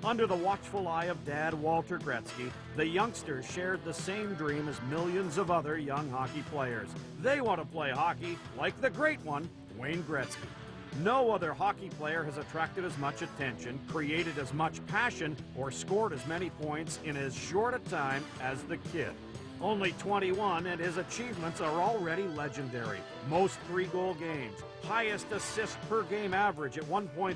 Under the watchful eye of Dad Walter Gretzky, the youngsters shared the same dream as millions of other young hockey players. They want to play hockey like the great one, Wayne Gretzky. No other hockey player has attracted as much attention, created as much passion, or scored as many points in as short a time as the kid. Only 21, and his achievements are already legendary. Most three-goal games, highest assist per game average at 1.5,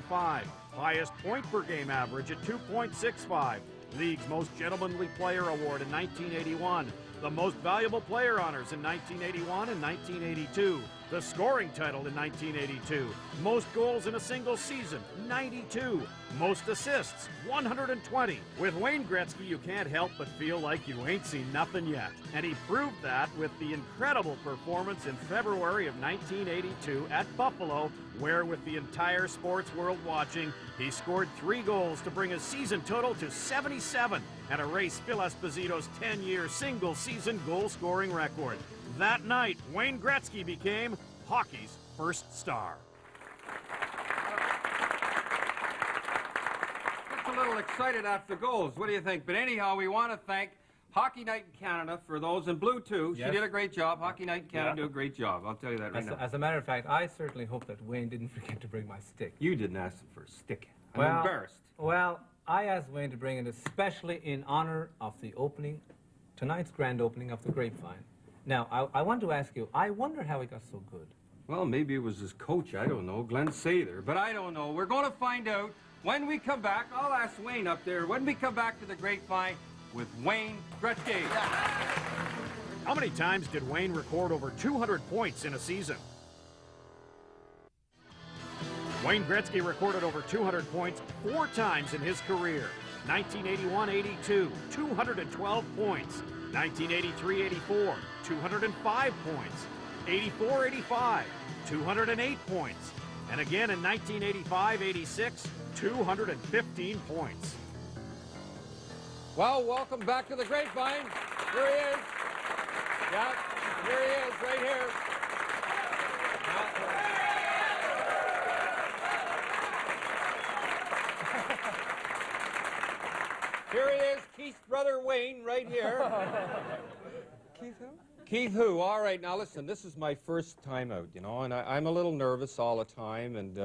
highest point per game average at 2.65, league's most gentlemanly player award in 1981, the most valuable player honors in 1981 and 1982, the scoring title in 1982, most goals in a single season, 92, most assists, 120. With Wayne Gretzky, you can't help but feel like you ain't seen nothing yet. And he proved that with the incredible performance in February of 1982 at Buffalo, where with the entire sports world watching, he scored 3 goals to bring his season total to 77 and erase Phil Esposito's 10-year single-season goal-scoring record. That night, Wayne Gretzky became hockey's first star. Just a little excited after the goals. What do you think? But anyhow, we want to thank Hockey Night in Canada for those in blue, too. Yes. She did a great job. Hockey Night in Canada did a great job. I'll tell you that right now. As a matter of fact, I certainly hope that Wayne didn't forget to bring my stick. You didn't ask him for a stick. I'm Well, embarrassed. Well, I asked Wayne to bring it especially in honor of the opening, tonight's grand opening of the Grapevine. Now, I want to ask you, I wonder how he got so good. Well, maybe it was his coach. I don't know. Glenn Sather. But I don't know. We're going to find out when we come back. I'll ask Wayne up there. When we come back to the Grapevine with Wayne Gretzky. How many times did Wayne record over 200 points in a season? Wayne Gretzky recorded over 200 points 4 times in his career. 1981-82, 212 points. 1983-84, 205 points. 84-85, 208 points. And again in 1985-86, 215 points. Well, welcome back to the Grapevine. Here he is. Yeah, here he is, right here. Here he is, Keith's brother Wayne, right here. Keith who? Keith who? All right, now listen, this is my first time out, you know, and I'm a little nervous all the time, and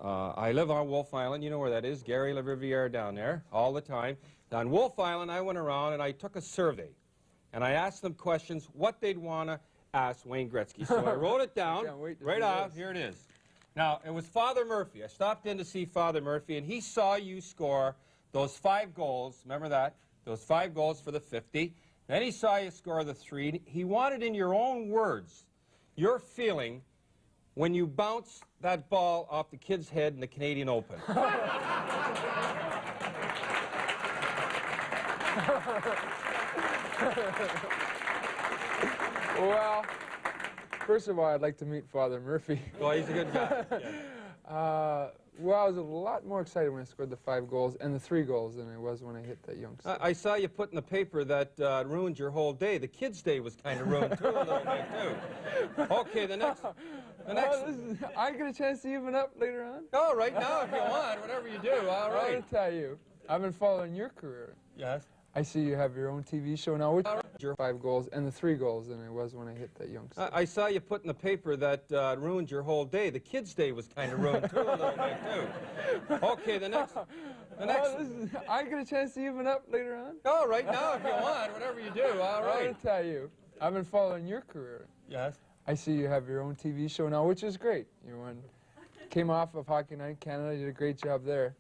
I live on Wolf Island. You know where that is, Gary La Riviere down there, all the time. On Wolf Island, I went around and I took a survey, and I asked them questions, what they'd want to ask Wayne Gretzky. So I wrote it down, right off, here it is. Now, it was Father Murphy. I stopped in to see Father Murphy, and he saw you score those 5 goals, remember that? Those 5 goals for the 50. Then he saw you score the 3. He wanted, in your own words, your feeling when you bounced that ball off the kid's head in the Canadian Open. Well, first of all, I'd like to meet Father Murphy. Well, he's a good guy. Yeah. Well, I was a lot more excited when I scored the 5 goals and the 3 goals than I was when I hit that youngster. I saw you put in the paper that ruined your whole day. The kid's day was kind of ruined, too, a little bit, too. Okay, the next one. I get a chance to even up later on? Oh, right now, if you want, whatever you do, all right. I want to tell you, I've been following your career. Yes. I see you have your own TV show now. Which your 5 goals and the 3 goals than I was when I hit that youngster. I saw you put in the paper that ruined your whole day. The kid's day was kind of ruined, too, a little bit, too. Okay, the next one. I get a chance to even up later on? Oh, right now, if you want, whatever you do, all right. I want to tell you, I've been following your career. Yes. I see you have your own TV show now, which is great. You came off of Hockey Night in Canada, you did a great job there.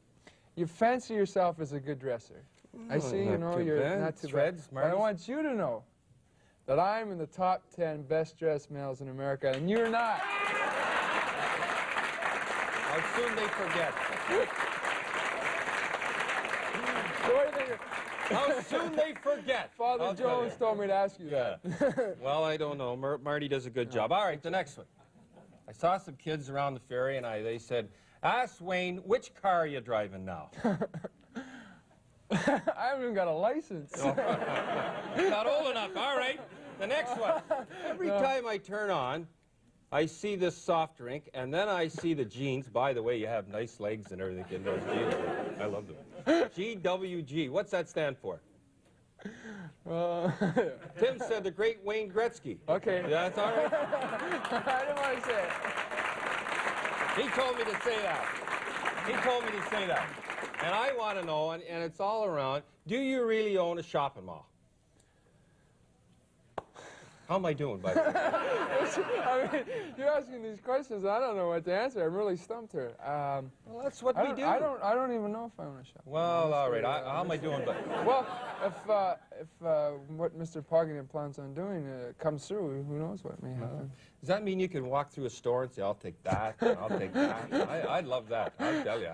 You fancy yourself as a good dresser. I see, you know, you're not too bad. But I want you to know that I'm in the top 10 best-dressed males in America, and you're not. How soon they forget. So what do you think? How soon they forget. Father Jones told me to ask you that. Well, I don't know. Marty does a good job. All right, the next one. I saw some kids around the ferry, and they said, ask Wayne, which car are you driving now? I haven't even got a license. Not old enough. All right. The next one. Every time I turn on, I see this soft drink, and then I see the jeans. By the way, you have nice legs and everything in those jeans. I love them. GWG. What's that stand for? Tim said the great Wayne Gretzky. Okay. Yeah, that's all right. I didn't want to say it. He told me to say that. He told me to say that. And I want to know, and it's all around, do you really own a shopping mall? How am I doing, by the way? I mean, you're asking these questions. I don't know what to answer. I'm really stumped here. Well, that's what we do. I don't even know if I own a shop. Well, all right. How am I doing, but? Well, if what Mr. Poggian plans on doing comes through, who knows what may happen. Does that mean you can walk through a store and say, "I'll take that, and I'll take that"? I'd love that. I'll tell you.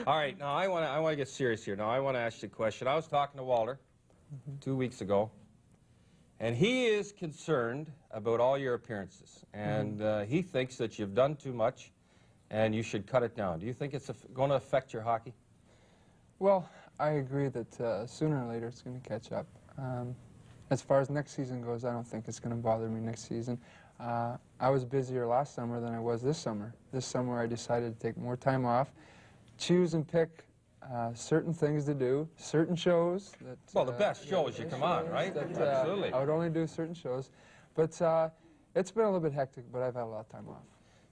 All right. Now I want to get serious here. Now I want to ask you a question. I was talking to Walter 2 weeks ago. And he is concerned about all your appearances, and he thinks that you've done too much, and you should cut it down. Do you think it's going to affect your hockey? Well, I agree that sooner or later it's going to catch up. As far as next season goes, I don't think it's going to bother me next season. I was busier last summer than I was this summer. This summer I decided to take more time off, choose and pick certain things to do, certain shows. That, well, the best shows you come on, right? Absolutely. I would only do certain shows. But it's been a little bit hectic, but I've had a lot of time off.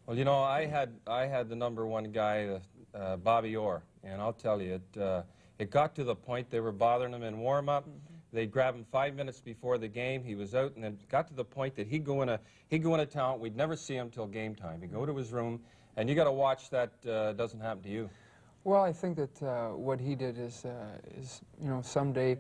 Well, you know, I had the #1 guy, Bobby Orr, and I'll tell you, it got to the point they were bothering him in warm-up. They'd grab him 5 minutes before the game. He was out, and it got to the point that he'd go into town. We'd never see him till game time. He'd go to his room, and you got to watch that doesn't happen to you. Well, I think that what he did is you know, someday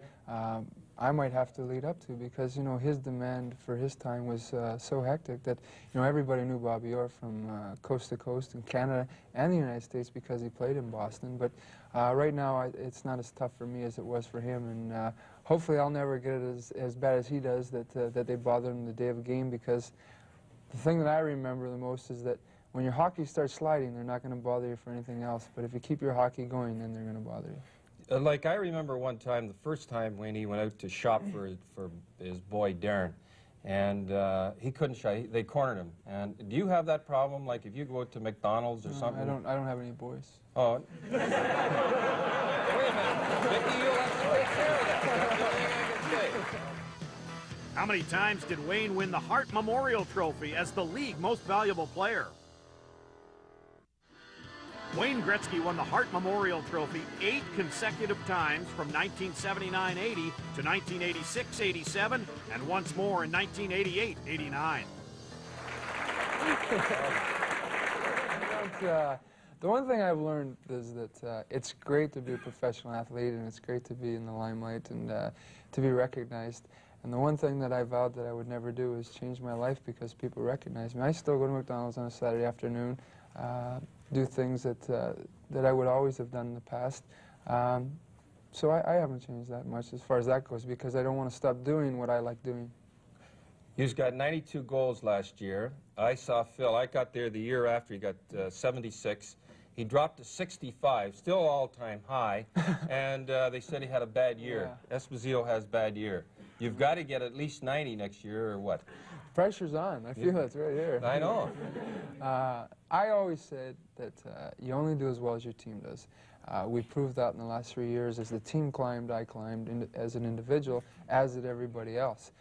I might have to lead up to, because, you know, his demand for his time was so hectic that, you know, everybody knew Bobby Orr from coast to coast in Canada and the United States because he played in Boston. But right now it's not as tough for me as it was for him, and hopefully I'll never get it as bad as he does, that they bother him the day of a game, because the thing that I remember the most is that when your hockey starts sliding, they're not going to bother you for anything else. But if you keep your hockey going, then they're going to bother you. Like, I remember one time, the first time when he went out to shop for his boy Darren, and he couldn't shop. They cornered him. And do you have that problem? Like, if you go out to McDonald's or something? I don't have any boys. Oh. Wait a minute. Mickey, you'll have to take care of that. That's the only thing I can say. How many times did Wayne win the Hart Memorial Trophy as the league most valuable player? Wayne Gretzky won the Hart Memorial Trophy 8 consecutive times from 1979-80 to 1986-87, and once more in 1988-89. The one thing I've learned is that it's great to be a professional athlete, and it's great to be in the limelight and to be recognized. And the one thing that I vowed that I would never do is change my life because people recognize me. I still go to McDonald's on a Saturday afternoon, do things that I would always have done in the past. So I haven't changed that much as far as that goes, because I don't want to stop doing what I like doing. He's got 92 goals last year. I saw Phil. I got there the year after. He got 76. He dropped to 65, still all-time high, and they said he had a bad year. Yeah. Esposito has bad year. You've got to get at least 90 next year, or what? Pressure's on. I feel it's right here. I know. I always said that you only do as well as your team does. We proved that in the last 3 years. As the team climbed, I climbed as an individual, as did everybody else.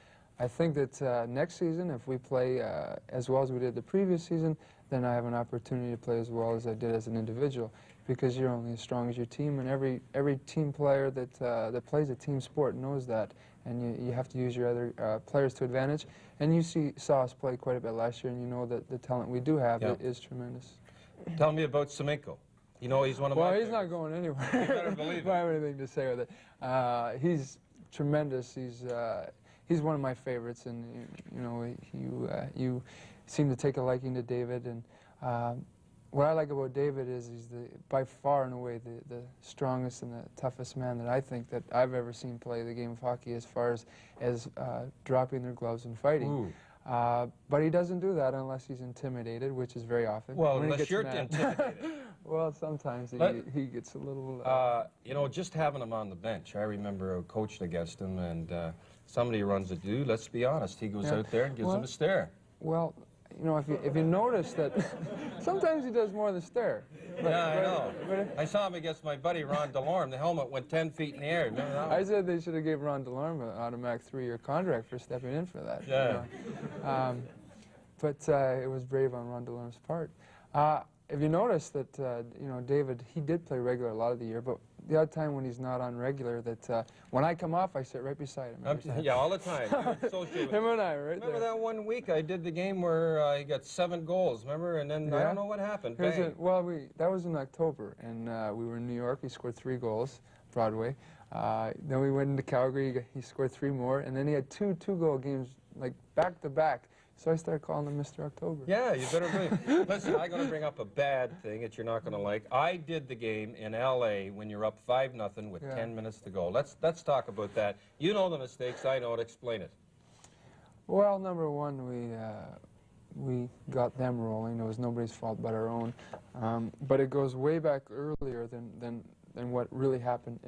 I think that next season, if we play as well as we did the previous season, then I have an opportunity to play as well as I did as an individual, because you're only as strong as your team, and every team player that plays a team sport knows that, and you have to use your other players to advantage. And you saw us play quite a bit last year, and you know that the talent we do have is tremendous. Tell me about Semenko. You know, he's one of my Well, he's favorites. not going anywhere. You better believe it. I don't have anything to say with it. He's tremendous. He's one of my favorites, and you know, you seem to take a liking to David. And what I like about David is he's by far and away the strongest and the toughest man that I think that I've ever seen play the game of hockey, as far as dropping their gloves and fighting. But he doesn't do that unless he's intimidated, which is very often. Well, unless you're intimidated. Well, sometimes he gets a little... you know, just having him on the bench, I remember I coached against him, and somebody runs a dude, let's be honest, he goes out there and gives him a stare. Well, you know, if you notice that sometimes he does more than stare. Yeah, I know. I saw him against my buddy Ron DeLorme. The helmet went 10 feet in the air. Remember that one? I said they should have gave Ron DeLorme an automatic 3-year contract for stepping in for that. Yeah. You know? But it was brave on Ron DeLorme's part. If you notice that, you know, David, he did play regular a lot of the year, but the odd time when he's not on regular, that when I come off, I sit right beside him. Yeah, all the time. Him and I, right Remember there. that one week I did the game where he got 7 goals, remember? And then I don't know what happened. Bang. Well, that was in October, and we were in New York. He scored 3 goals, Broadway. Then we went into Calgary. He scored 3 more, and then he had 2 two-goal games, like back-to-back. So I started calling him Mr. October. Yeah, you better believe. Listen, I'm going to bring up a bad thing that you're not going to like. I did the game in L.A. when you're up 5-0 with 10 minutes to go. Let's talk about that. You know the mistakes. I know it. Explain it. Well, number one, we got them rolling. It was nobody's fault but our own. But it goes way back earlier than what really happened.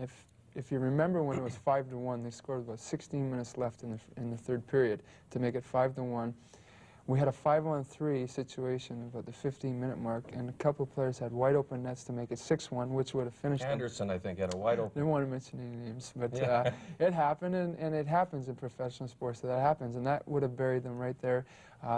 If you remember when it was 5-1, they scored about 16 minutes left in the third period to make it 5-1. We had a 5-on-3 situation about the 15-minute mark, and a couple of players had wide open nets to make it 6-1, which would have finished Anderson, I think, had a wide open. Didn't want to mention any names, but it happened, and it happens in professional sports. So that happens, and that would have buried them right there.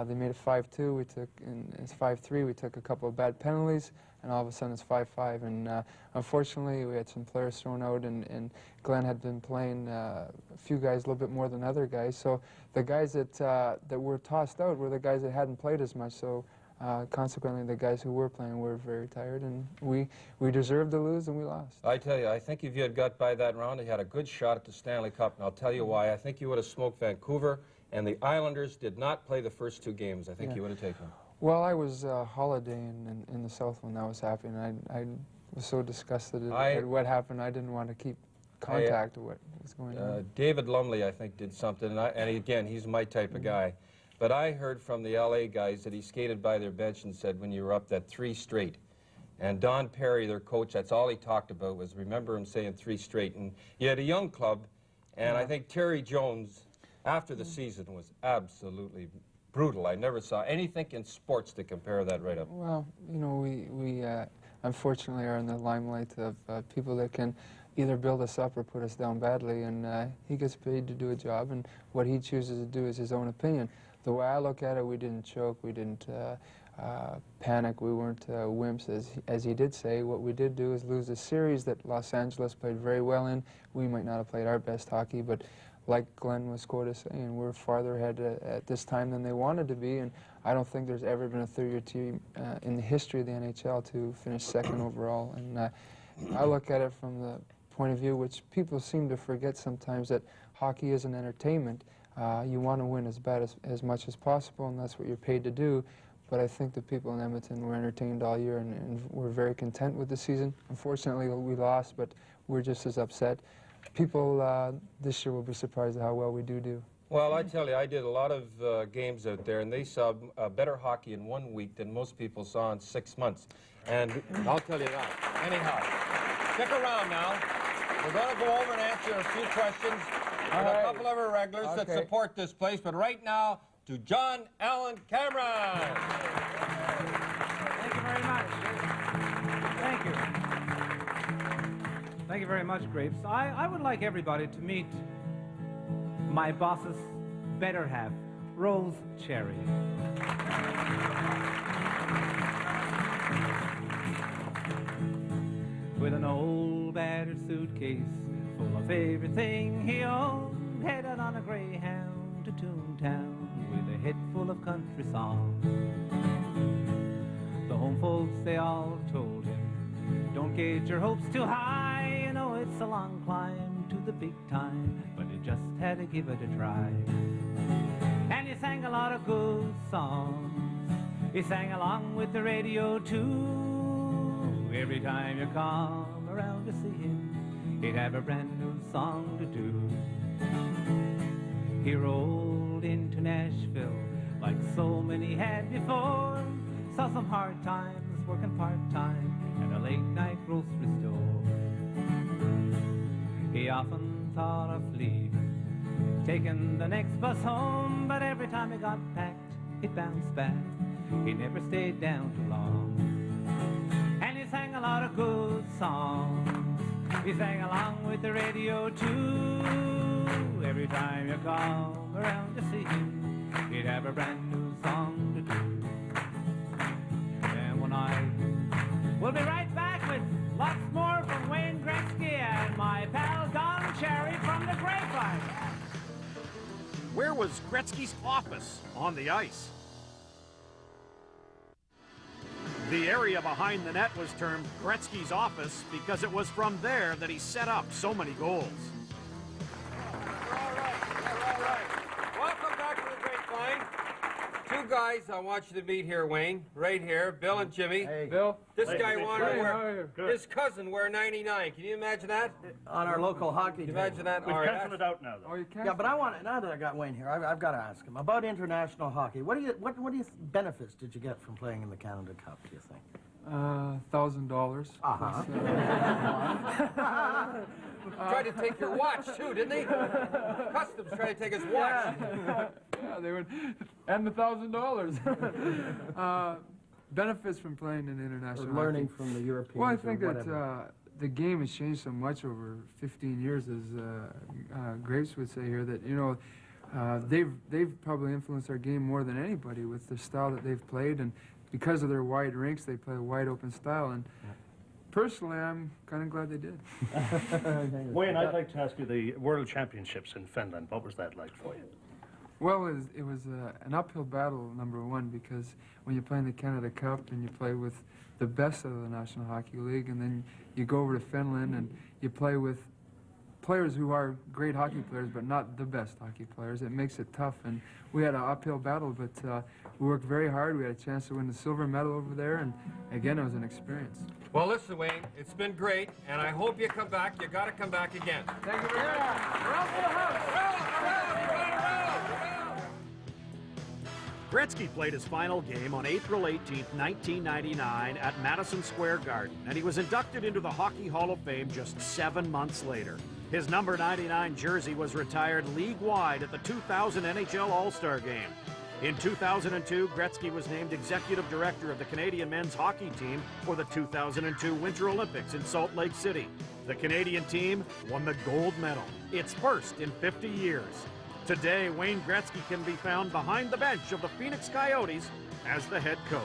They made it 5-2. We took, and it's 5-3. We took a couple of bad penalties, and all of a sudden it's 5-5. And unfortunately, we had some players thrown out, and Glenn had been playing a few guys a little bit more than other guys. So the guys that were tossed out were the guys that hadn't played as much. So consequently, the guys who were playing were very tired, and we deserved to lose, and we lost. I tell you, I think if you had got by that round, you had a good shot at the Stanley Cup, and I'll tell you why. I think you would have smoked Vancouver, and the Islanders did not play the first 2 games. I think you would have taken them. Well, I was holidaying in the South when that was happening. I was so disgusted at what happened. I didn't want to keep contact with what was going on. David Lumley, I think, did something, and again, he's my type of guy. But I heard from the L.A. guys that he skated by their bench and said when you were up that 3 straight. And Don Perry, their coach, that's all he talked about was remember him saying 3 straight. And you had a young club, and I think Terry Jones, after the season, was absolutely brutal. I never saw anything in sports to compare that right up. Well, you know, we unfortunately are in the limelight of people that can either build us up or put us down badly, and he gets paid to do a job, and what he chooses to do is his own opinion. The way I look at it, we didn't choke, we didn't panic, we weren't wimps, as he did say. What we did do is lose a series that Los Angeles played very well in. We might not have played our best hockey, but like Glenn was quoted saying, we're farther ahead at this time than they wanted to be, and I don't think there's ever been a third-year team in the history of the NHL to finish 2nd overall. And I look at it from the point of view, which people seem to forget sometimes, that hockey is an entertainment. You want to win as much as possible, and that's what you're paid to do. But I think the people in Edmonton were entertained all year, and we're very content with the season. Unfortunately, we lost, but we're just as upset. People this year will be surprised at how well we do. Well, I tell you, I did a lot of games out there, and they saw better hockey in 1 week than most people saw in 6 months. And I'll tell you that. Anyhow, stick around now. We're going to go over and answer a few questions with a couple of our regulars that support this place. But right now, to John Allen Cameron. Thank you very much. Thank you. Thank you very much, Grapes. I would like everybody to meet my boss's better half, Rose Cherry. With an old battered suitcase full of everything he owned, headed on a Greyhound to Toontown with a head full of country songs. The home folks, they all told him, don't gauge your hopes too high, you know it's a long climb to the big time, but you just had to give it a try. And he sang a lot of good songs, he sang along with the radio too. Every time you come around to see him, he'd have a brand new song to do. He rolled into Nashville like so many had before, saw some hard times working part-time at a late-night grocery store. He often thought of leaving, taking the next bus home, but every time he got packed, it bounced back. He never stayed down too long. And he sang a lot of good songs. He sang along with the radio too. Every time you come around to see him, he'd have a brand new song to do. And one night, we'll be right back with lots more from Wayne Gretzky and my pal Don Cherry from the Grapevine. Where was Gretzky's office? On the ice. The area behind the net was termed Gretzky's office because it was from there that he set up so many goals. All right. Welcome back to the Grapevine. Two guys I want you to meet here, Wayne. Right here, Bill and Jimmy. Hey. Bill? This guy wanted to wear, Good. his cousin wear 99. Can you imagine that? On our local hockey Can you team. imagine that? We've All right, canceled it out now, though. Oh, you can't? Yeah, but I want, now that I got Wayne here, I've got to ask him about international hockey. What benefits did you get from playing in the Canada Cup, do you think? $1,000. Uh-huh. Tried to take your watch, too, didn't he? Customs tried to take his watch. Yeah, they would, and the $1,000. Benefits from playing in international Or learning hockey. from the Europeans. Well, I think or that whatever. the game has changed so much over 15 years, as Grapes would say here, that, you know, they've probably influenced our game more than anybody with the style that they've played, and because of their wide rinks, they play a wide open style, and personally, I'm kind of glad they did. Wayne, I'd like to ask you the World Championships in Finland. What was that like for you? Well, it was an uphill battle, number one, because when you play in the Canada Cup and you play with the best of the National Hockey League, and then you go over to Finland and you play with players who are great hockey players, but not the best hockey players, it makes it tough. And we had an uphill battle, but we worked very hard. We had a chance to win the silver medal over there, and again, it was an experience. Well, listen, Wayne, it's been great, and I hope you come back. You got to come back again. Thank you very much. Gretzky played his final game on April 18, 1999 at Madison Square Garden, and he was inducted into the Hockey Hall of Fame just 7 months later. His number 99 jersey was retired league-wide at the 2000 NHL All-Star Game. In 2002, Gretzky was named Executive Director of the Canadian men's hockey team for the 2002 Winter Olympics in Salt Lake City. The Canadian team won the gold medal, its first in 50 years. Today, Wayne Gretzky can be found behind the bench of the Phoenix Coyotes as the head coach.